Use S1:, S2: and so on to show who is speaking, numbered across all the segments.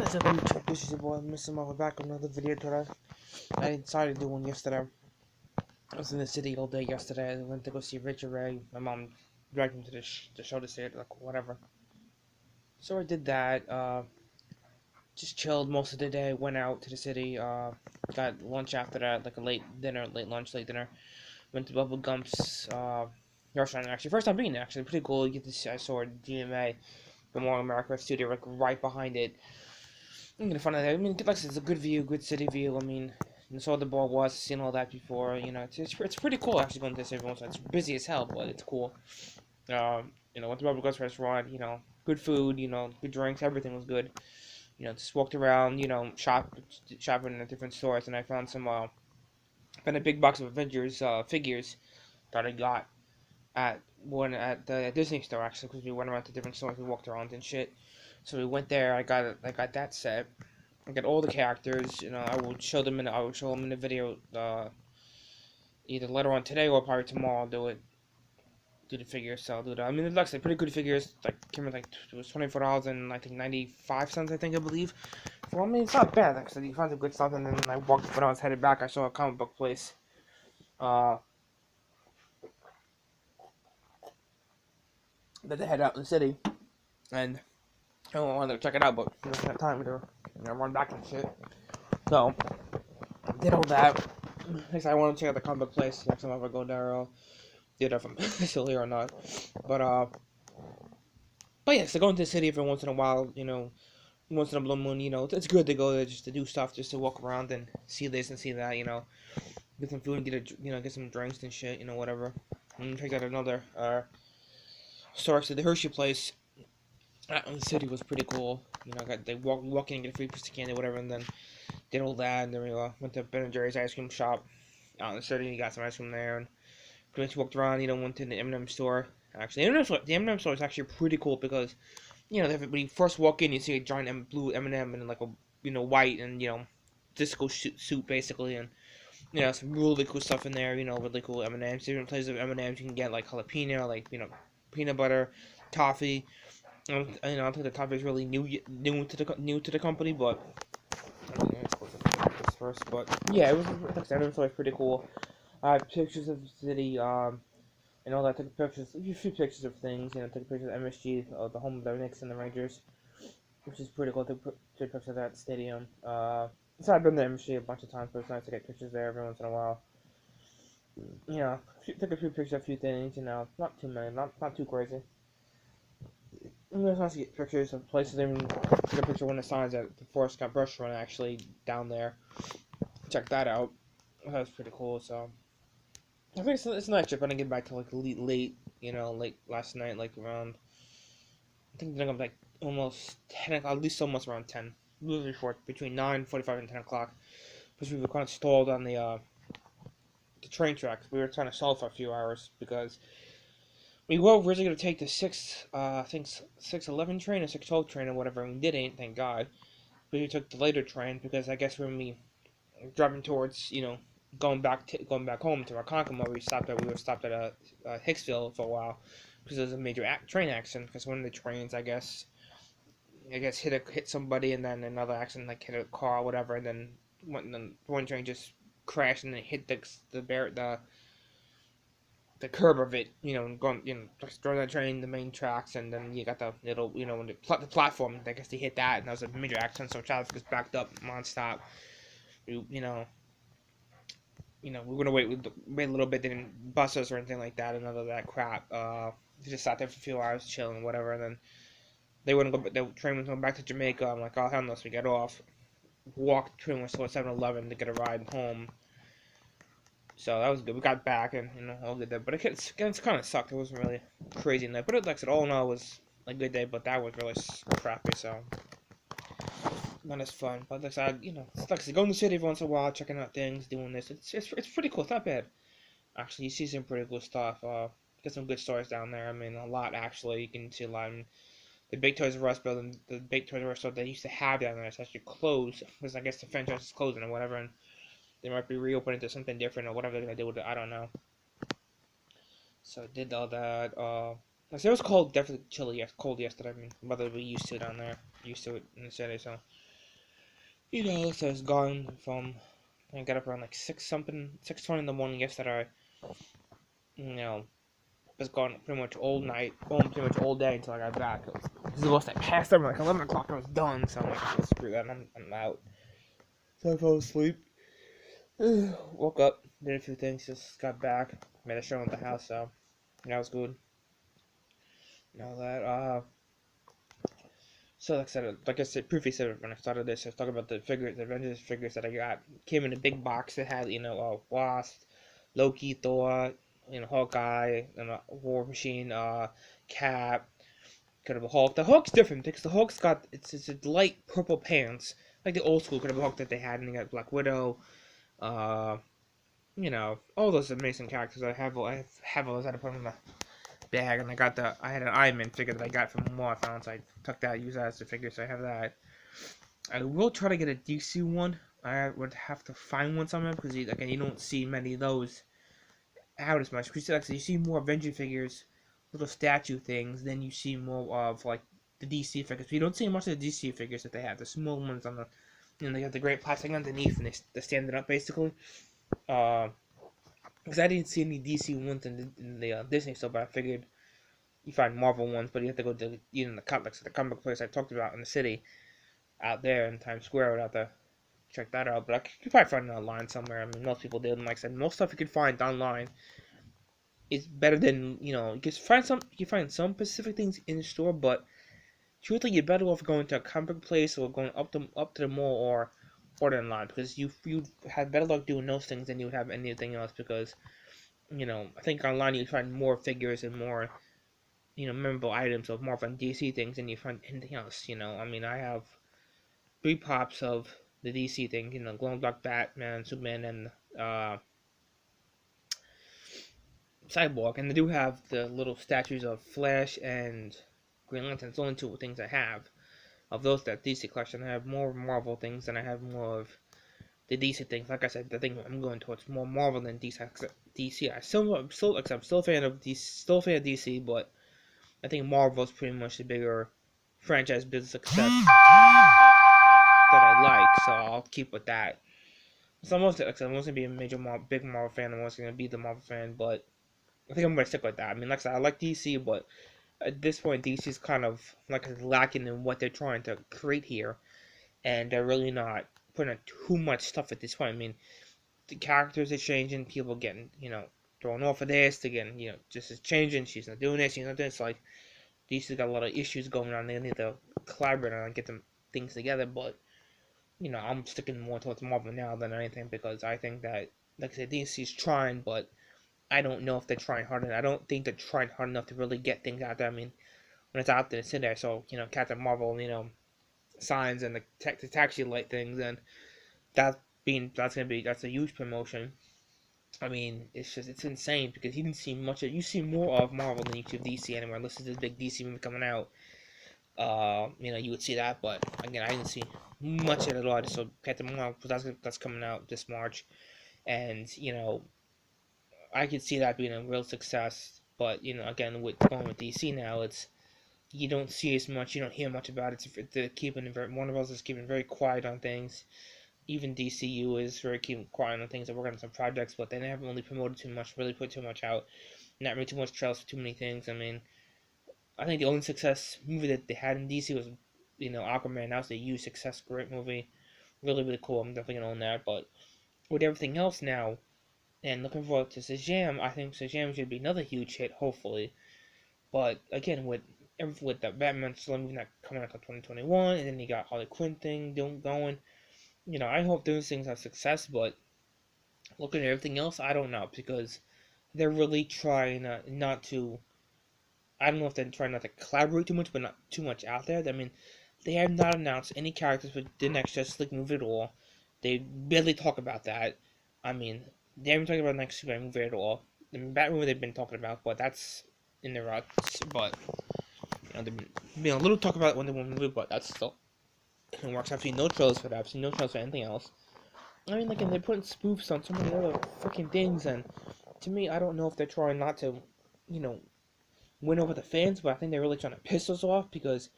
S1: What's up YouTube, this is your boy Mr. Marvel back with another video today. I decided to do one yesterday. I was in the city all day yesterday. I went to go see Richard Ray. My mom dragged me to the show to see it, like whatever. So I did that, just chilled most of the day, went out to the city, got lunch after that, like a late lunch, late dinner. Went to Bubble Gump's, restaurant actually. First time being there actually, pretty cool. You get to see, I saw GMA, the More America studio, like right behind it. I'm gonna find out. I mean, like I said, it's a good view, good city view. I mean, I saw the ball was, seen all that before. You know, it's pretty cool actually going to this every once in a while. It's busy as hell, but it's cool. Went to Bubba Gut's restaurant. You know, good food. You know, good drinks. Everything was good. You know, just walked around. You know, shopping in different stores, and I found found a big box of Avengers figures that I got at the Disney store actually, because we went around to different stores, we walked around and shit. So we went there. I got that set. I got all the characters. You know, I would show them in the video. Either later on today or probably tomorrow. I'll do it. Do the figures. So I'll do that. I mean, it looks like pretty good figures. Like came in like it was $24 and I think 95 cents. I think I believe. So I mean, it's not bad. Like I said, you found some good stuff. And then I walked when I was headed back. I saw a comic book place. That they had out in the city, and I wanted to check it out, but I didn't have time to run back and shit. So did all that. Next, I want to check out the comic book place. Next time I go there, I'll do that if I'm still here or not. But yeah, so going to the city every once in a while, you know, once in a blue moon, you know, it's good to go there just to do stuff, just to walk around and see this and see that, you know, get some food and get some drinks and shit, you know, whatever. And check out another store, actually, the Hershey place out in the city was pretty cool. You know, they walk in and get a free piece of candy, whatever, and then did all that, and then we went to Ben and Jerry's ice cream shop out in the city. Got some ice cream there, and pretty much walked around. You know, went to the M&M store. Actually, the M&M store is actually pretty cool because you know when you first walk in, you see a giant blue M&M and like a white and disco suit basically, and some really cool stuff in there. You know, really cool M&Ms. Different flavors of M&Ms you can get, like jalapeno, like peanut butter, toffee. I don't think the topic is really new to the company, but I mean, of course, this first. But yeah, it was like I said, it was pretty cool. Pictures of the city, and all that. Took pictures, a few pictures of things. You know, took pictures of MSG, the home of the Knicks and the Rangers, which is pretty cool. Took pictures of that stadium. So I've been to MSG a bunch of times, but it's nice to get pictures there every once in a while. You know, took a few pictures of a few things. You know, not too many, not too crazy. It's nice to get pictures of places. Even took a picture of one of the signs at the Forest Gump restaurant actually down there. Check that out. That was pretty cool. So I think it's a nice trip. I didn't get back till like late, late last night, like around. I think I got like almost 10 o'clock, at least almost around 10. Usually before between 9:45 and 10 o'clock, because we were kind of stalled on the train tracks. We were trying to stall for a few hours because we were originally going to take the 6:11 train or 6:12 train or whatever, and we didn't, thank God. But we took the later train because I guess when we were driving towards, going back home to Ronkonkoma, we were stopped at Hicksville for a while because there was a major train accident because one of the trains, I guess hit somebody, and then another accident like hit a car or whatever, and then one train just crashed and then hit the curb of it, going, just throwing the train, the main tracks, and then you got the little, the platform. I guess they hit that, and that was a major accident. So traffic was backed up nonstop. We're gonna wait a little bit. They didn't bus us or anything like that. And none of that crap. We just sat there for a few hours chilling, whatever. And then they wouldn't go. The train was going back to Jamaica. I'm like, oh hell no! So we get off, walked the train was to 7-Eleven to get a ride home. So that was good. We got back and all good there, but it kind of sucked. It wasn't really crazy night, but like I said, all in all, it was a good day. But that was really crappy. So not as fun. But like I said, it's like I said, going to the city every once in a while, checking out things, doing this. It's pretty cool. It's not bad. Actually, you see some pretty cool stuff. Get some good stores down there. I mean, a lot actually. You can see a lot. The big Toys R Us building, the big Toys R Us store they used to have down there, it's actually closed because I guess the franchise is closing or whatever, and they might be reopening to something different or whatever they're gonna do with it. I don't know. So I did all that. Like I said, it was cold, definitely chilly, cold yesterday. I mean, whether we used to it down there, used to it in the city. So So it's gone from. I got up around like 6 something, 6:20 in the morning yesterday. You know, was gone pretty much all night, pretty much all day until I got back. It was like past like 11 o'clock and I was done. So I'm like, screw that, I'm out. So I fell asleep. Woke up, did a few things, just got back, made a show at the house, so that was good. Now that so like I said previously when I started this, I was talking about the Avengers figures that I got. Came in a big box that had Wasp, Loki, Thor, Hawkeye, and War Machine, Cap, Incredible Hulk. The Hulk's different because the Hulk's got it's a light purple pants like the old school Incredible Hulk that they had, and you got Black Widow, uh, all those amazing characters. I have all those. I had to put them in the bag, and I had an Iron Man figure that I got from Walmart. I found, so I took that, use that as a figure. So I have that. I will try to get a DC one. I would have to find one somewhere because again, you don't see many of those out as much. Because you see more Avenger figures, little statue things, than you see more of like the DC figures. You don't see much of the DC figures that they have. The small ones on the, they have the great plastic underneath, and they stand it up basically. Because I didn't see any DC ones in the Disney store, but I figured you find Marvel ones, but you have to go to the comic place I talked about in the city out there in Times Square. I'd have to check that out, but you could probably find it online somewhere. I mean, most people did, and like I said, most stuff you could find online is better than you can find some specific things in the store, but truthfully, you're better off going to a comic place or going up to the mall or order online because you have better luck doing those things than you would have anything else because I think online you find more figures and more memorable items of Marvel and DC things than you find anything else. I mean, I have 3 pops of the DC thing, Glowing Black Batman, Superman, and Cyborg, and they do have the little statues of Flash and Green Lantern. It's only 2 things I have of those that DC collection. I have more Marvel things than I have more of the DC things. Like I said, the thing I'm going towards more Marvel than DC. I'm still a fan of DC, but I think Marvel's pretty much the bigger franchise business success that I like, so I'll keep with that. So I'm gonna be a big Marvel fan. I'm also gonna be the Marvel fan, but I think I'm gonna stick with that. I mean, like I said, I like DC, but at this point, DC is kind of like lacking in what they're trying to create here, and they're really not putting in too much stuff at this point. I mean, the characters are changing, people getting thrown off of this, they're getting just is changing. She's not doing this, she's not doing this. Like DC's got a lot of issues going on. They need to collaborate and get them things together, but I'm sticking more towards Marvel now than anything because I think that, like I said, DC's trying, but I don't know if they're trying hard enough. I don't think they're trying hard enough to really get things out there. I mean, when it's out there, it's in there. So, Captain Marvel, signs and the taxi light things, and that's a huge promotion. I mean, it's insane because you see more of Marvel than you see of DC anywhere. Unless there's this big DC movie coming out, you would see that. But again, I didn't see much of it at all. So Captain Marvel, that's coming out this March, and I could see that being a real success. But again, with going with DC now, it's you don't see as much, you don't hear much about it. They're keeping Warner Bros. Is keeping very quiet on things. Even DCU is very keeping quiet on things. They're working on some projects, but they haven't really promoted too much, really put too much out. Not really too much trailers for too many things. I mean, I think the only success movie that they had in DC was, Aquaman. That was a huge success, great movie, really really cool. I'm definitely gonna own that. But with everything else now, and looking forward to Shazam, I think Shazam should be another huge hit, hopefully. But again, with the Batman movie not coming out in 2021, and then you got Harley Quinn thing going. I hope those things have success, but looking at everything else, I don't know because they're really trying not to. I don't know if they're trying not to collaborate too much, but not too much out there. I mean, they have not announced any characters for the next Justice League movie at all. They barely talk about that. I mean, they haven't talked about the next Superman movie at all. The Batman they've been talking about, but that's in the ruts. But they've been a little talk about Wonder Woman movie, but that's still in works. I've seen no trailers for that. I've seen no trailers for anything else. I mean, like, and they're putting spoofs on so many other freaking things, and to me, I don't know if they're trying not to, you know, win over the fans, but I think they're really trying to piss us off because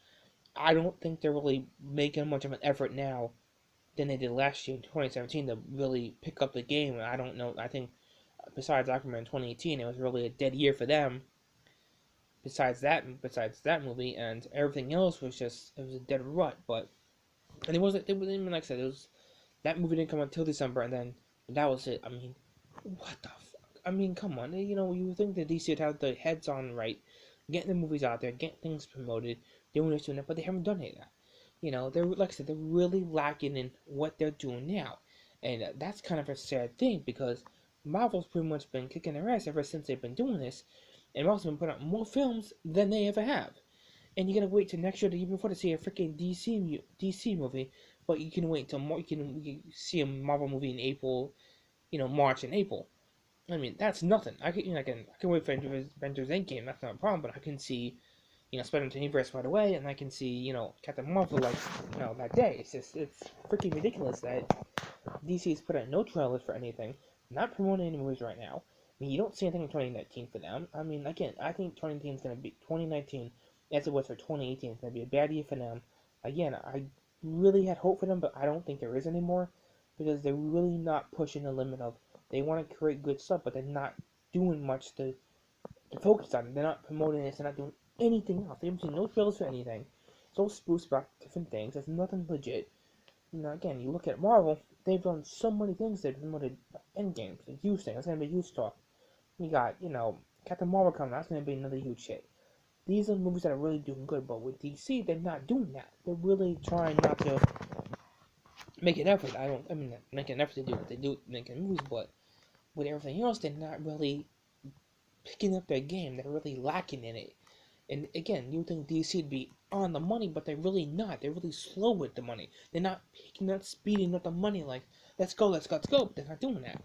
S1: I don't think they're really making much of an effort now than they did last year in 2017 to really pick up the game. I don't know. I think besides Aquaman in 2018, it was really a dead year for them. Besides that movie, and everything else was just it was a dead rut. But and it wasn't even like I said, it was that movie didn't come out until December, and then that was it. I mean, what the fuck? I mean, come on. You know, you would think that DC would have the heads on right, getting the movies out there, getting things promoted, doing that, but they haven't done any of that. You know, they're like I said, they're really lacking in what they're doing now, and that's kind of a sad thing because Marvel's pretty much been kicking their ass ever since they've been doing this, and Marvel's been putting out more films than they ever have. And you're gonna wait till next year, the year before, to see a freaking DC movie, but you can wait till more. You can see a Marvel movie in April, March and April. I mean, that's nothing. I can wait for Avengers Endgame. That's not a problem. But I can see, Spider-Man Universe right away, and I can see, Captain Marvel like, that day. It's freaking ridiculous that DC's put out no trailers for anything, not promoting any movies right now. I mean, you don't see anything in 2019 for them. I mean, again, I think 2019, as it was for 2018, is gonna be a bad year for them. Again, I really had hope for them, but I don't think there is anymore because they're really not pushing the limit of they want to create good stuff, but they're not doing much to focus on. They're not promoting this. They're not doing anything else. They haven't seen no trailers for anything. It's all spruce about different things. There's nothing legit. Again, you look at Marvel, they've done so many things. They've promoted Endgame, the huge thing. That's gonna be a huge talk. You got, Captain Marvel coming. That's gonna be another huge hit. These are movies that are really doing good, but with DC, they're not doing that. They're really trying not to make an effort. Make an effort to do what they do making movies, but with everything else, they're not really picking up their game. They're really lacking in it. And again, you think DC would be on the money, but they're really not. They're really slow with the money. They're not speeding up the money like, let's go. But they're not doing that.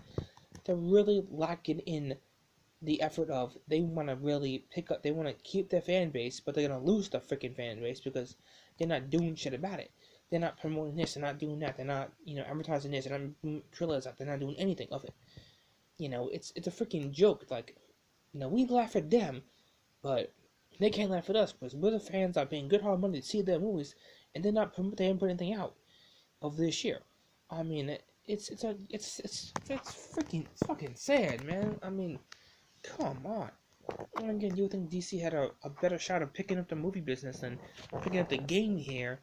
S1: They're really lacking in the effort of they want to really pick up. They want to keep their fan base, but they're gonna lose the freaking fan base because they're not doing shit about it. They're not promoting this. They're not doing that. They're not advertising this. They're not doing trailers out. They're not doing anything of it. It's a freaking joke. Like, we laugh at them, but they can't laugh at us because we're the fans are paying good hard money to see their movies, and they haven't put anything out of this year. I mean, it's fucking sad, man. I mean, come on. And again, you would think DC had a better shot of picking up the movie business than picking up the game here,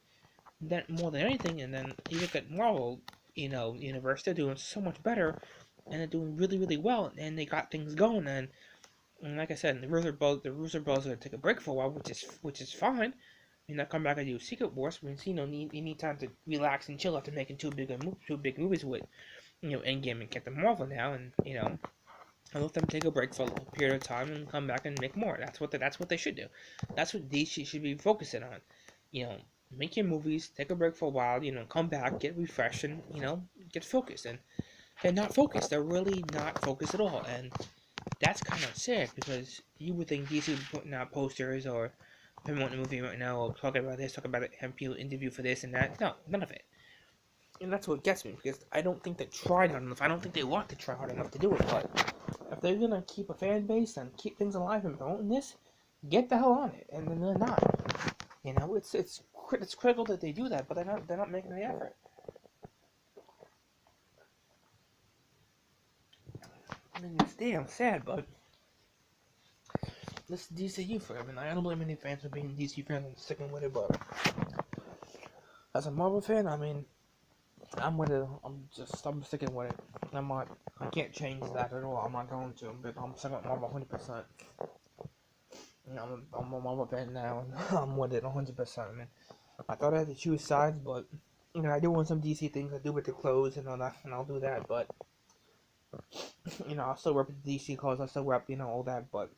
S1: that more than anything. And then you look at Marvel, universe, they're doing so much better, and they're doing really, really well, and they got things going. And like I said, the Russo Brothers are going to take a break for a while, which is fine. Not come back and do Secret Wars. You need time to relax and chill after making two big movies with, Endgame and Captain Marvel now, and I let them take a break for a long period of time and come back and make more. That's what they should do. That's what DC should be focusing on. Make your movies, take a break for a while. Come back, get refreshed, and get focused. And they're not focused. They're really not focused at all. And that's kind of sad because you would think DC would be putting out posters or promoting a movie right now or talking about this, talking about an MPU interview for this and that. No, none of it. And that's what gets me because I don't think they tried hard enough. I don't think they want to try hard enough to do it. But if they're gonna keep a fan base and keep things alive and promoting this, get the hell on it. And then they're not. It's critical that they do that, but they're not making the effort. I mean, it's damn sad, but this is DCU for him, and I don't blame any fans for being DC fans and sticking with it, but as a Marvel fan, I mean, I'm with it. I'm sticking with it. I can't change that at all. I'm not going to, but I'm sticking with Marvel 100%. I'm a Marvel fan now, and I'm with it 100%. I mean, I thought I had to choose sides, but, I do want some DC things. I do with the clothes and all that, and I'll do that, but, I'll still rep the DC clothes. I'll still rep, all that, but,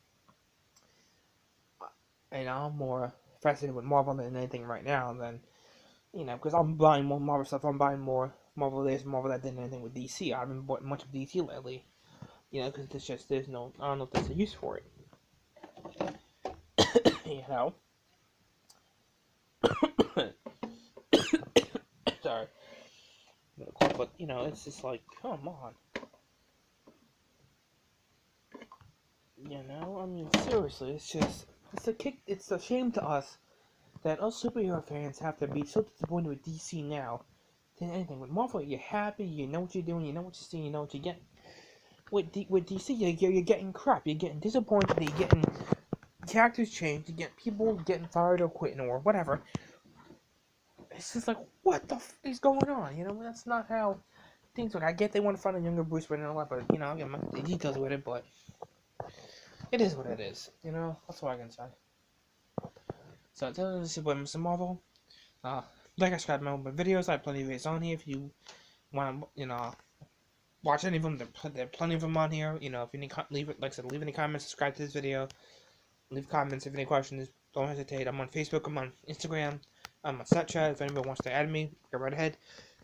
S1: I'm more fascinated with Marvel than anything right now, than, because I'm buying more Marvel stuff. I'm buying more Marvel this, Marvel that than anything with DC. I haven't bought much of DC lately, because there's no, I don't know if there's a use for it, Sorry. But, it's just like, come on. I mean, seriously, it's a shame to us that us superhero fans have to be so disappointed with DC now than anything. With Marvel, you're happy, you know what you're doing, you know what you're seeing, you know what you're getting. With DC, you're getting crap, you're getting disappointed, you're getting characters changed, you get people getting fired or quitting or whatever. It's just like, what the is going on? You know, that's not how things work. I get they want to find a younger Bruce Wayne and all that, but, you know, I'll get the details with it, but it is what it is. You know, that's what I can say. So, this is what Mr. Marvel. Like I subscribe to my videos. I have plenty of videos on here if you want to, you know, watch any of them. There are plenty of them on here. You know, if you need, leave it, like I said, leave any comments, subscribe to this video, leave comments if any questions. Don't hesitate. I'm on Facebook. I'm on Instagram. I'm on Snapchat. If anybody wants to add me, go right ahead.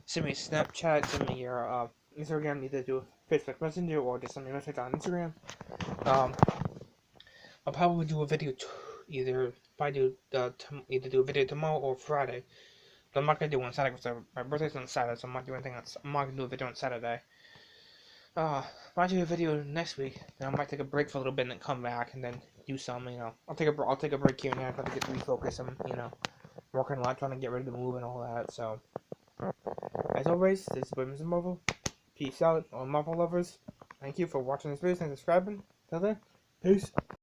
S1: Send me a Snapchat. Send me your Instagram. Either do Facebook Messenger or just send me a message on Instagram. I'll probably do a video either do a video tomorrow or Friday. But I'm not gonna do one on Saturday because my birthday's on Saturday, so I'm not doing anything. I'm not gonna do a video on Saturday. Might do a video next week. Then I might take a break for a little bit and then come back and then do some. You know, I'll take a break here and there. Try to get refocused. I'm working a lot, trying to get rid of the move and all that. So, as always, this is Mr. Marvel. Peace out, all Marvel lovers. Thank you for watching this video and subscribing. Till then, peace.